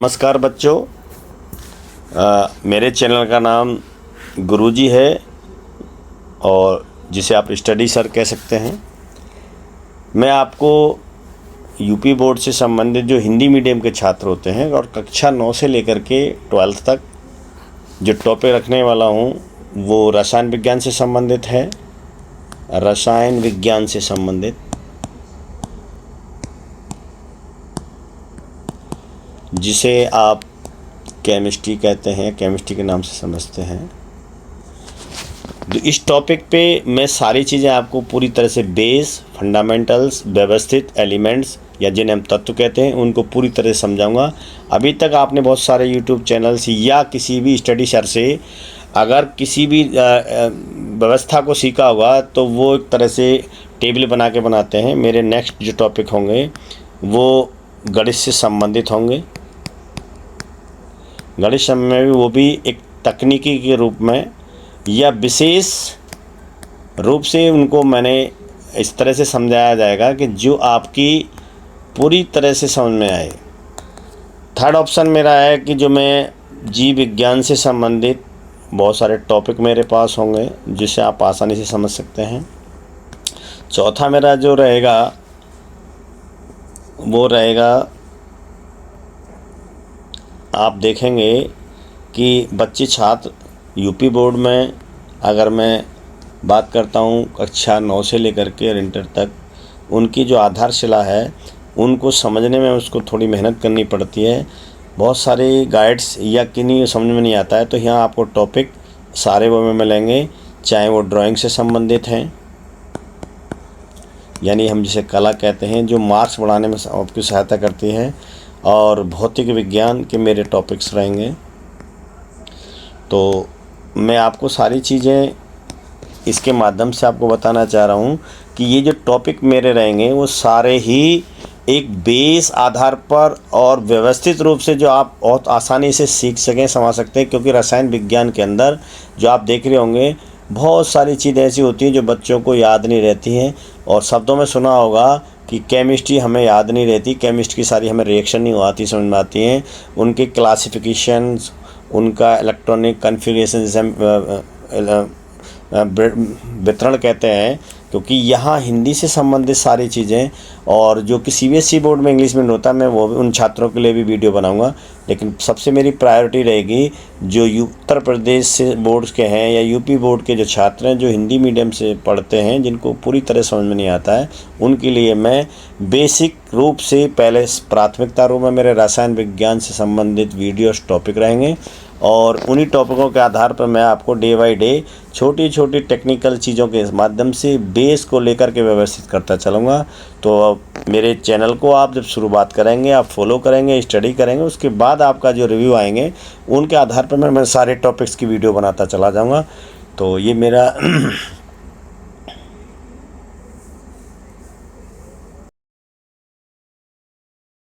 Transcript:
नमस्कार बच्चों, मेरे चैनल का नाम गुरुजी है और जिसे आप स्टडी सर कह सकते हैं। मैं आपको यूपी बोर्ड से संबंधित जो हिंदी मीडियम के छात्र होते हैं और कक्षा 9 से लेकर के 12th तक जो टॉपिक रखने वाला हूँ वो रसायन विज्ञान से संबंधित है। रसायन विज्ञान से संबंधित जिसे आप केमिस्ट्री कहते हैं, केमिस्ट्री के नाम से समझते हैं। तो इस टॉपिक पे मैं सारी चीज़ें आपको पूरी तरह से बेस, फंडामेंटल्स, व्यवस्थित, एलिमेंट्स या जिन्हें हम तत्व कहते हैं उनको पूरी तरह से समझाऊंगा। अभी तक आपने बहुत सारे यूट्यूब चैनल्स या किसी भी स्टडी सर से अगर किसी भी व्यवस्था को सीखा होगा तो वो एक तरह से टेबल बना के बनाते हैं। मेरे नेक्स्ट जो टॉपिक होंगे वो गणित से संबंधित होंगे। गणित में भी वो भी एक तकनीकी के रूप में या विशेष रूप से उनको मैंने इस तरह से समझाया जाएगा कि जो आपकी पूरी तरह से समझ में आए। थर्ड ऑप्शन मेरा है कि जो मैं जीव विज्ञान से संबंधित बहुत सारे टॉपिक मेरे पास होंगे जिसे आप आसानी से समझ सकते हैं। चौथा मेरा जो रहेगा वो रहेगा, आप देखेंगे कि बच्चे छात्र यूपी बोर्ड में अगर मैं बात करता हूँ कक्षा 9 से लेकर के इंटर तक, उनकी जो आधारशिला है उनको समझने में उसको थोड़ी मेहनत करनी पड़ती है। बहुत सारे गाइड्स या किन्हीं समझ में नहीं आता है, तो यहाँ आपको टॉपिक सारे वो में मिलेंगे, चाहे वो ड्राइंग से संबंधित हैं यानी हम जिसे कला कहते हैं, जो मार्क्स बढ़ाने में आपकी सहायता करती है, और भौतिक विज्ञान के मेरे टॉपिक्स रहेंगे। तो मैं आपको सारी चीज़ें इसके माध्यम से आपको बताना चाह रहा हूँ कि ये जो टॉपिक मेरे रहेंगे वो सारे ही एक बेस आधार पर और व्यवस्थित रूप से जो आप बहुत आसानी से सीख सकें, समझ सकते हैं। क्योंकि रसायन विज्ञान के अंदर जो आप देख रहे होंगे बहुत सारी चीज़ें ऐसी होती हैं जो बच्चों को याद नहीं रहती हैं। और शब्दों में सुना होगा कि केमिस्ट्री हमें याद नहीं रहती, केमिस्ट्री की सारी हमें रिएक्शन नहीं आती, समझ में आती हैं। उनके क्लासिफिकेशंस, उनका इलेक्ट्रॉनिक कन्फिग्रेशन जिसे वितरण कहते हैं, क्योंकि यहाँ हिंदी से संबंधित सारी चीज़ें, और जो कि सीबीएसई बोर्ड में इंग्लिश मीडियम होता है मैं वो भी उन छात्रों के लिए भी वीडियो बनाऊंगा। लेकिन सबसे मेरी प्रायोरिटी रहेगी जो उत्तर प्रदेश से बोर्ड्स के हैं या यूपी बोर्ड के जो छात्र हैं जो हिंदी मीडियम से पढ़ते हैं, जिनको पूरी तरह समझ में नहीं आता है, उनके लिए मैं बेसिक रूप से पहले प्राथमिकता रूप में मेरे रसायन विज्ञान से संबंधित वीडियोस टॉपिक रहेंगे। और उन्हीं टॉपिकों के आधार पर मैं आपको डे बाय डे छोटी छोटी टेक्निकल चीज़ों के माध्यम से बेस को लेकर के व्यवस्थित करता चलूँगा। तो मेरे चैनल को आप जब शुरुआत करेंगे, आप फॉलो करेंगे, स्टडी करेंगे, उसके बाद आपका जो रिव्यू आएंगे उनके आधार पर मैं सारे टॉपिक्स की वीडियो बनाता चला जाऊँगा। तो ये मेरा